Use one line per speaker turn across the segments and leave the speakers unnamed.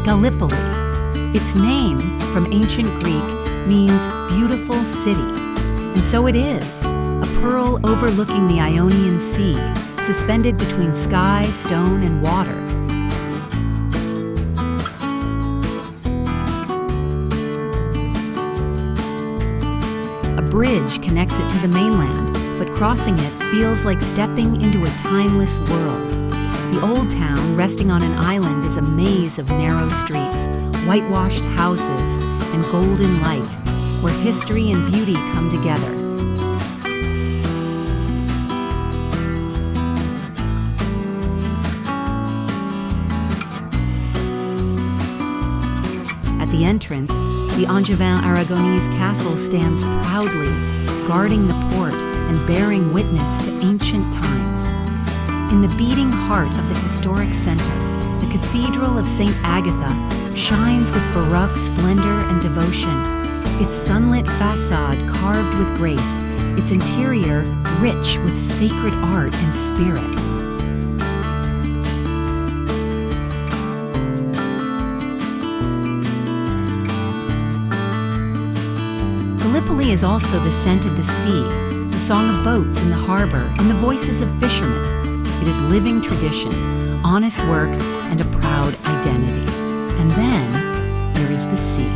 Gallipoli. Its name, from ancient Greek, means beautiful city. And so it is, a pearl overlooking the Ionian Sea, suspended between sky, stone, and water. A bridge connects it to the mainland, but crossing it feels like stepping into a timeless world. The old town, resting on an island, is a maze of narrow streets, whitewashed houses, and golden light, where history and beauty come together. At the entrance, the Angevin-Aragonese Castle stands proudly, guarding the port and bearing witness to ancient times. In the beating heart of the historic center, the Cathedral of Saint Agatha shines with baroque splendor and devotion, its sunlit facade carved with grace, its interior rich with sacred art and spirit. Gallipoli is also the scent of the sea, the song of boats in the harbor, and the voices of fishermen. It is living tradition, honest work, and a proud identity. And then there is the sea,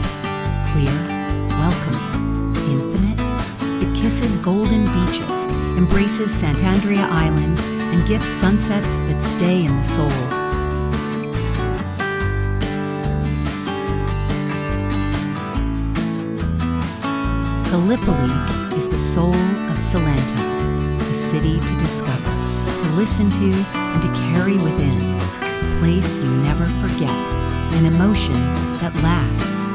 clear, welcoming, infinite. It kisses golden beaches, embraces Sant'Andrea Island, and gives sunsets that stay in the soul. Gallipoli is the soul of Salento, a city to discover, to listen to, and to carry within, a place you never forget, an emotion that lasts